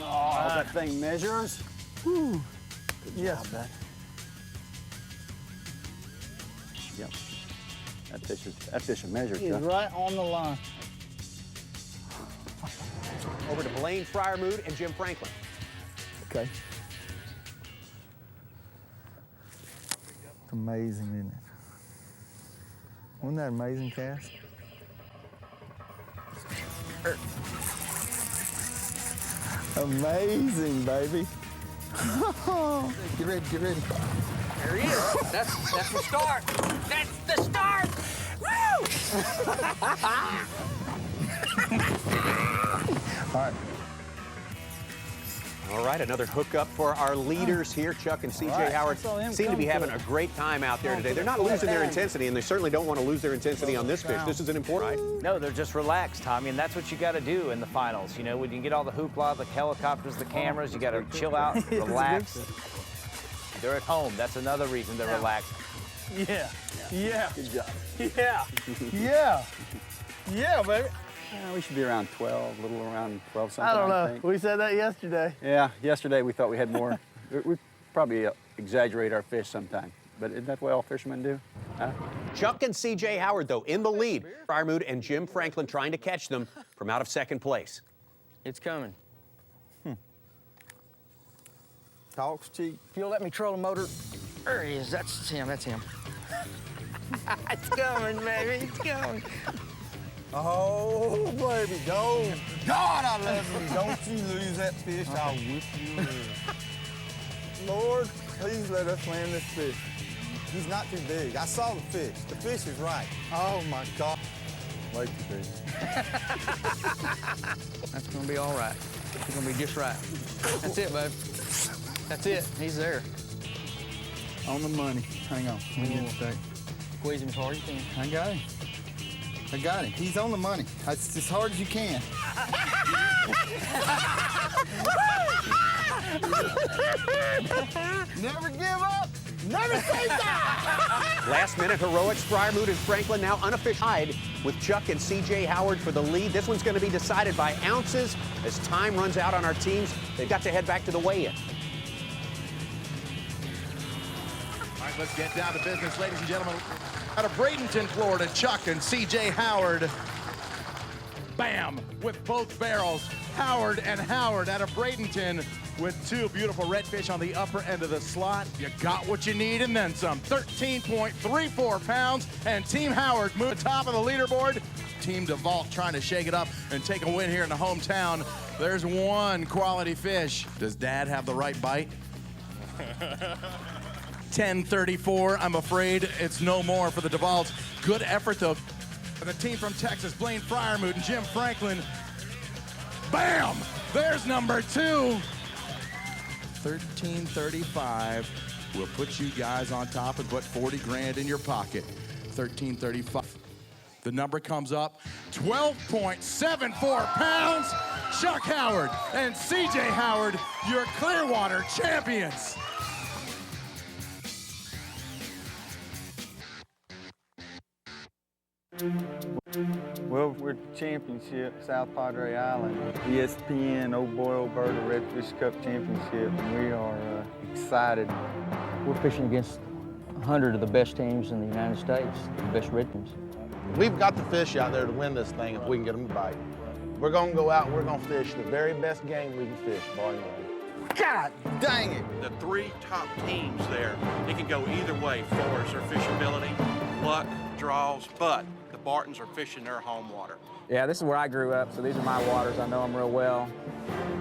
Oh, that thing measures. Whew. Yes. Job, yep. That fish is measured. He's right on the line. Over to Blaine Fryermuth and Jim Franklin. Okay. It's amazing, isn't it? Wasn't that amazing, Cass? Amazing, baby. Get ready, get ready. There he is. That's the start. That's the start. All right. All right, another hookup for our leaders here. Chuck and CJ Howard seem to be having a great time out there today. They're not losing their intensity, and they certainly don't want to lose their intensity on this fish. This is an important. No, they're just relaxed, Tommy, and that's what you got to do in the finals. You know, when you get all the hoopla, the helicopters, the cameras, you got to chill out, relax. They're at home. That's another reason they're relaxed. Yeah. Yeah. Good job. Yeah. Yeah. Yeah, baby. Yeah, we should be around 12, a little around 12 something. I don't know. think. We said that yesterday. Yeah, yesterday we thought we had more. we probably exaggerate our fish sometime, but isn't that what all fishermen do? Huh? Chuck and CJ Howard, though, in the lead. Fryermuth and Jim Franklin trying to catch them from out of second place. It's coming. Talk's cheap. If you'll let me troll the motor. There he is. That's him. That's him. It's coming, baby. It's coming. Oh, baby, go. God, I love you. Don't you lose that fish. I'll whip you. Lord, please let us land this fish. He's not too big. I saw the fish. The fish is right. Oh, my God. Like the fish. That's going to be all right. It's going to be just right. That's it, babe. That's it. He's there. On the money. Hang on. Let me get it straight. Squeeze him as hard as you can. I got him. I got him. He's on the money. It's as hard as you can. Never give up. Never say die. Last-minute heroics. Fryermuth and Franklin now unofficial tied with Chuck and CJ Howard for the lead. This one's going to be decided by ounces as time runs out on our teams. They've got to head back to the weigh-in. All right, let's get down to business, ladies and gentlemen. Out of Bradenton, Florida, Chuck and CJ Howard. Bam! With both barrels. Howard and Howard out of Bradenton with 2 beautiful redfish on the upper end of the slot. You got what you need and then some. 13.34 pounds, and Team Howard moved to the top of the leaderboard. Team DeVault trying to shake it up and take a win here in the hometown. There's one quality fish. Does Dad have the right bite? 10:34. I'm afraid it's no more for the DeVaults. Good effort, though. And the team from Texas, Blaine Fryermuth and Jim Franklin. Bam! There's number 2. 13:35 will put you guys on top and put 40 grand in your pocket. 13:35. The number comes up. 12.74 pounds. Chuck Howard and CJ Howard, your Clearwater champions. Well, we're championship, South Padre Island, ESPN Old Boy Alberta Redfish Cup Championship, and we are excited. We're fishing against 100 of the best teams in the United States, the best red teams. We've got the fish out there to win this thing if we can get them to bite. We're gonna go out and we're gonna fish the very best game we can fish, bar none. God dang it! The three top teams there, it can go either way for us, their fishability, luck, draws, but the Bartons are fishing their home water. Yeah, this is where I grew up, so these are my waters. I know them real well.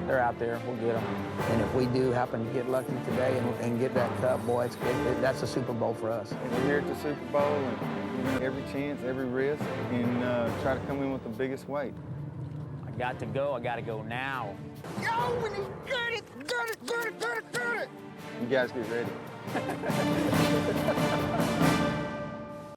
They're out there, we'll get them. And if we do happen to get lucky today and get that cup, boy, that's a Super Bowl for us. And we're here at the Super Bowl, and we need every chance, every risk, and try to come in with the biggest weight. I got to go now. Yo, when he's got it! You guys get ready.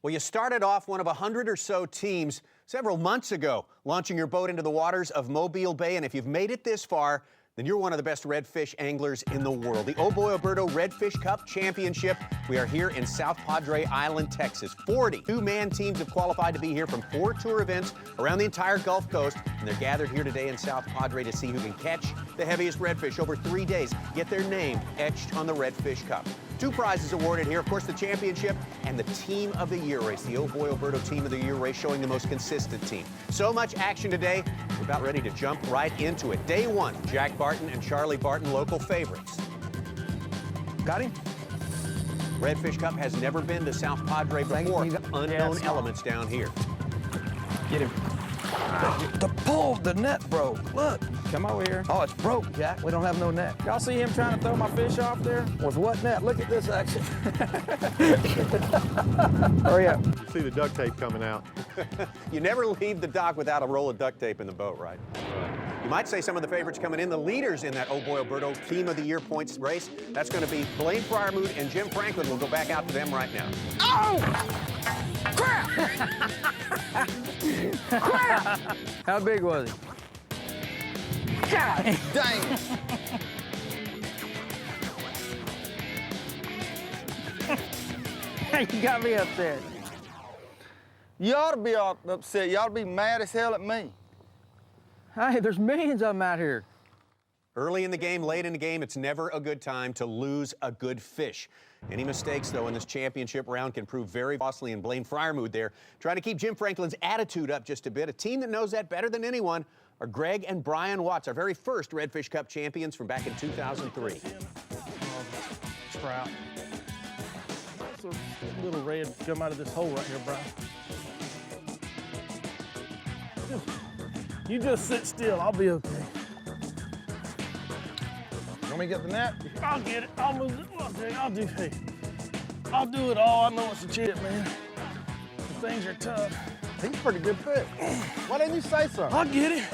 Well, you started off one of 100 or so teams several months ago, launching your boat into the waters of Mobile Bay, and if you've made it this far, then you're one of the best redfish anglers in the world. The Oh Boy Alberto Redfish Cup Championship. We are here in South Padre Island, Texas. 40 two-man teams have qualified to be here from 4 tour events around the entire Gulf Coast, and they're gathered here today in South Padre to see who can catch the heaviest redfish over 3 days, get their name etched on the Redfish Cup. 2 prizes awarded here, of course, the championship and the Team of the Year race, the Oh Boy Alberto Team of the Year race, showing the most consistent team. So much action today, we're about ready to jump right into it. Day 1, Jack Barton and Charlie Barton, local favorites. Got him? Redfish Cup has never been to South Padre before. Unknown elements down here. Get him. The pole, the net broke. Look. Come over here. Oh, it's broke, Jack. We don't have no net. Y'all see him trying to throw my fish off there? With what net? Look at this action. Hurry up. You see the duct tape coming out. You never leave the dock without a roll of duct tape in the boat, right? You might say some of the favorites coming in, the leaders in that Oh Boy Alberto Team of the Year points race. That's going to be Blaine Fryermuth and Jim Franklin. We'll go back out to them right now. Oh! Crap! Crap! How big was he? God dang it. You got me upset. You ought to be upset. You ought to be mad as hell at me. Hey, there's millions of them out here. Early in the game, late in the game, it's never a good time to lose a good fish. Any mistakes, though, in this championship round can prove very costly, and Blaine Fryermuth there trying to keep Jim Franklin's attitude up just a bit. A team that knows that better than anyone are Greg and Brian Watts, our very first Redfish Cup champions from back in 2003. Trout. That's a little red come out of this hole right here, Brian. You just sit still, I'll be okay. Want me to get the net? I'll get it. I'll move it. I'll do it all. I know it's a chip, man. The things are tough. He's a pretty good fish. Why didn't you say so? I'll get it.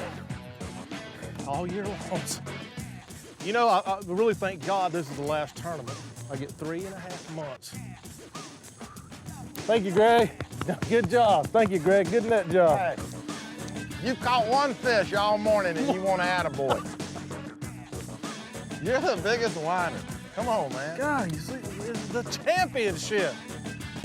All year long. You know, I really thank God this is the last tournament. I get 3.5 months. Thank you, Greg. Good job. Thank you, Greg. Good net job. Hey, you caught 1 fish all morning and you want to add a boy. You're the biggest whiner. Come on, man. God, you see, it's the championship.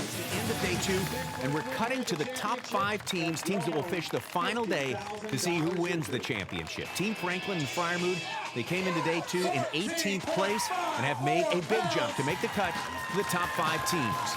It's the end of day 2, and we're cutting to the top 5 teams that will fish the final day to see who wins the championship. Team Franklin and Fryermuth, they came into day 2 in 18th place and have made a big jump to make the cut to the top 5 teams.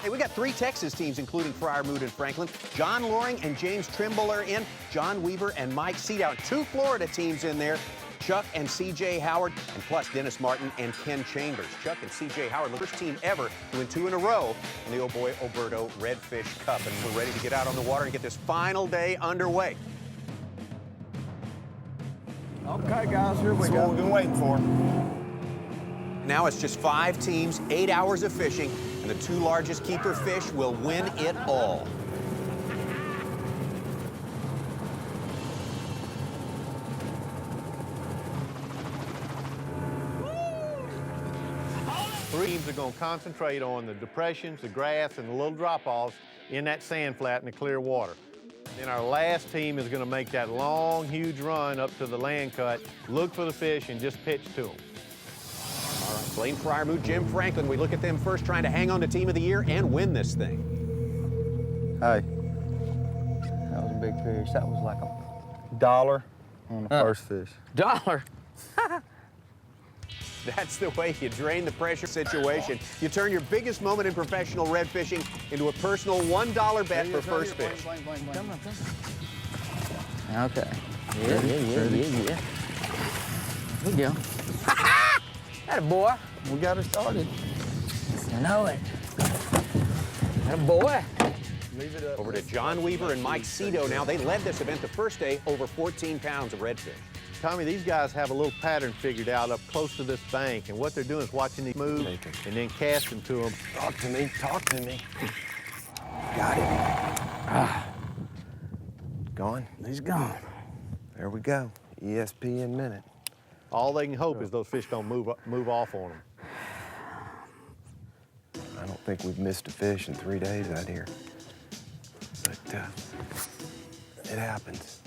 Hey, we got 3 Texas teams, including Fryermuth and Franklin. John Loring and James Trimble are in. John Weaver and Mike Seadown. 2 Florida teams in there. Chuck and C.J. Howard, and plus Dennis Martin and Ken Chambers. Chuck and C.J. Howard, the first team ever to win 2 in a row in the Oh Boy Alberto Redfish Cup. And we're ready to get out on the water and get this final day underway. Okay, guys, here we go. What we've been waiting for. Now it's just 5 teams, 8 hours of fishing, and the 2 largest keeper fish will win it all. Teams are going to concentrate on the depressions, the grass, and the little drop-offs in that sand flat in the clear water. Then our last team is going to make that long, huge run up to the land cut, look for the fish, and just pitch to them. All right, Blaine Fryermuth, Jim Franklin, we look at them first trying to hang on to Team of the Year and win this thing. Hey. That was a big fish. That was like a $1 on the first fish. $1. That's the way you drain the pressure situation. You turn your biggest moment in professional red fishing into a personal $1 bet for first fish. Okay. Yeah. Here we go. That boy. We got her started. I know it. That boy. Leave it up. Over to John Weaver and Mike Cito now. They led this event the first day, over 14 pounds of redfish. Tommy, these guys have a little pattern figured out up close to this bank, and what they're doing is watching these move and then casting to them. Talk to me, talk to me. Got it. Gone? He's gone. There we go. ESPN minute. All they can hope is those fish don't move off on them. I don't think we've missed a fish in 3 days out here. But it happens.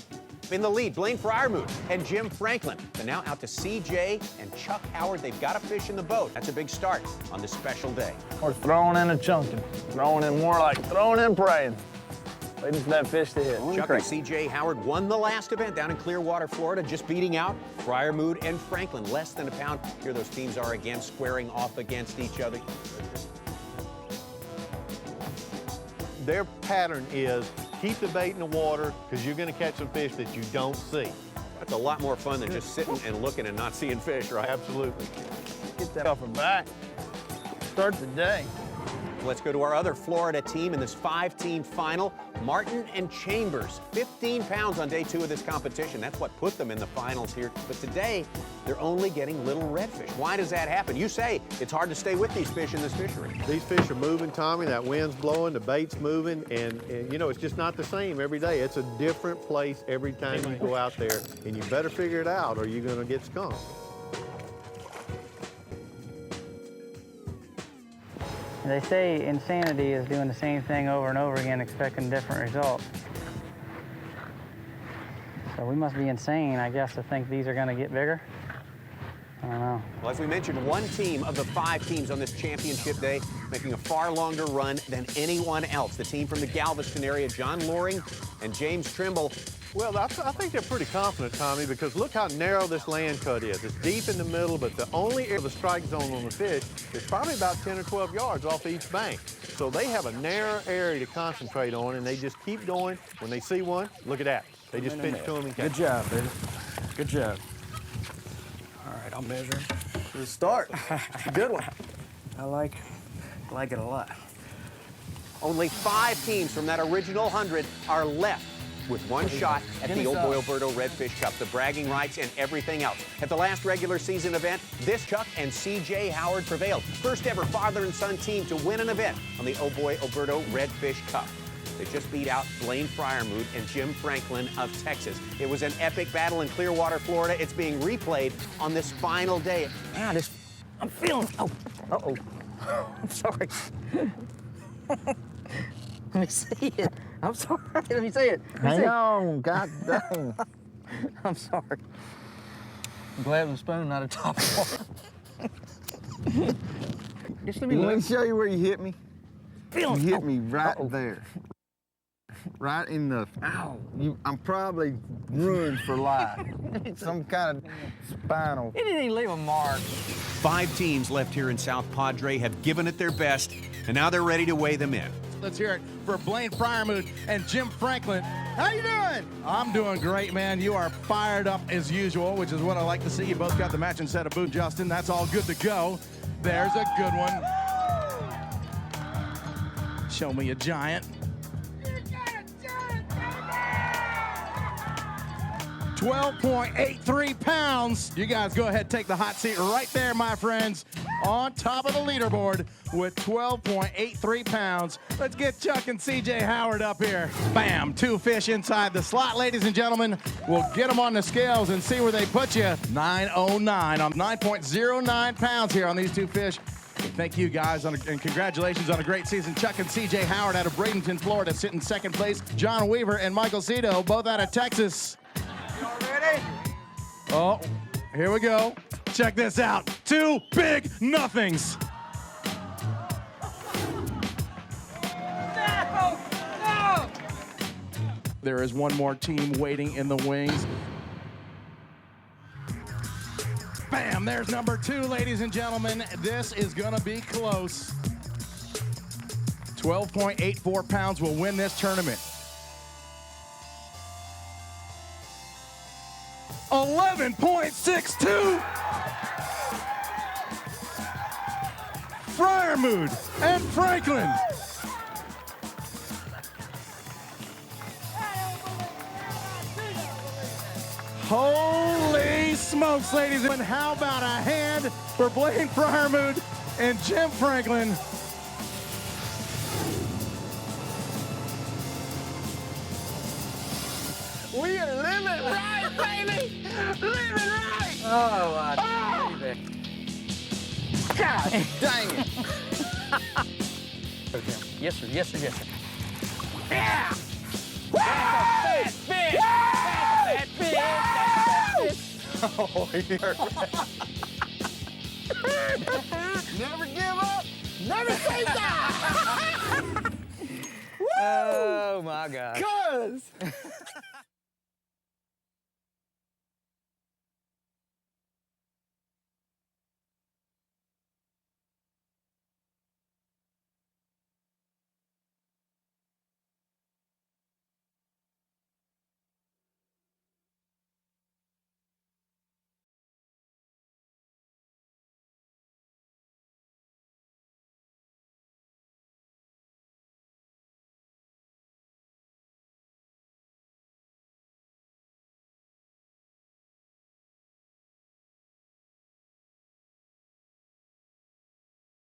In the lead, Blaine Fryermuth and Jim Franklin. But now out to CJ and Chuck Howard. They've got a fish in the boat. That's a big start on this special day. We're throwing in a chunking. Throwing in more like throwing in praying. Waiting for that fish to hit. Chuck and CJ Howard won the last event down in Clearwater, Florida, just beating out Fryermuth and Franklin. Less than a pound. Here those teams are again, squaring off against each other. Their pattern is keep the bait in the water because you're going to catch some fish that you don't see. That's a lot more fun than just sitting and looking and not seeing fish, right? Absolutely. Get that off her back. Start the day. Let's go to our other Florida team in this 5-team final. Martin and Chambers, 15 pounds on day 2 of this competition. That's what put them in the finals here. But today, they're only getting little redfish. Why does that happen? You say it's hard to stay with these fish in this fishery. These fish are moving, Tommy. That wind's blowing, the bait's moving, and you know, it's just not the same every day. It's a different place every time you go out there, and you better figure it out or you're going to get skunked. They say insanity is doing the same thing over and over again, expecting different results. So we must be insane, I guess, to think these are going to get bigger. I don't know. Well, as we mentioned, one team of the 5 teams on this championship day making a far longer run than anyone else. The team from the Galveston area, John Loring and James Trimble. Well, I think they're pretty confident, Tommy, because look how narrow this land cut is. It's deep in the middle, but the only area of the strike zone on the fish is probably about 10 or 12 yards off each bank. So they have a narrow area to concentrate on, and they just keep going. When they see one, look at that. They just pinch to them and catch. Good job, baby. Good job. All right, I'll measure him. Good start. It's a good one. I like it a lot. Only 5 teams from that original 100 are left with one shot at the Old Boy Alberto Redfish Cup, the bragging rights and everything else. At the last regular season event, this Chuck and CJ Howard prevailed. First ever father and son team to win an event on the Old Boy Alberto Redfish Cup. They just beat out Blaine Fryermuth and Jim Franklin of Texas. It was an epic battle in Clearwater, Florida. It's being replayed on this final day. Man, I'm feeling, uh-oh. I'm sorry. Let me see it. I'm sorry. Let me see it. Hang on, god dang. I'm sorry. I'm glad the spoon, not a top one. Just let me Let me show you where you hit me. You hit me right there. Right in the, I'm probably ruined for life. Some kind of spinal. It didn't even leave a mark. 5 teams left here in South Padre have given it their best, and now they're ready to weigh them in. Let's hear it for Blaine Fryermuth and Jim Franklin. How you doing? I'm doing great, man. You are fired up as usual, which is what I like to see. You both got the matching set of boots, Justin. That's all good to go. There's a good one. Show me a giant. 12.83 pounds. You guys go ahead, take the hot seat right there, my friends, on top of the leaderboard with 12.83 pounds. Let's get Chuck and CJ Howard up here. Bam, 2 fish inside the slot, ladies and gentlemen. We'll get them on the scales and see where they put you. 909 on 9.09 pounds here on these 2 fish. Thank you, guys, and congratulations on a great season. Chuck and CJ Howard out of Bradenton, Florida, sit in 2nd place. John Weaver and Michael Cito, both out of Texas. Y'all ready? Oh, here we go. Check this out. 2 big nothings. No! No! There is one more team waiting in the wings. Bam, there's number 2, ladies and gentlemen. This is gonna be close. 12.84 pounds will win this tournament. 11.62. Fryermuth and Franklin. Holy smokes, ladies and gentlemen. How about a hand for Blaine Fryermuth and Jim Franklin? We are living right, baby! Living right! Oh, I believe it. God dang it! Yes, sir. Yes, sir. Yes, sir. Yeah! Fat fish! Fat fish! Oh, you're never give up, never say die! Oh, my God. Cuz!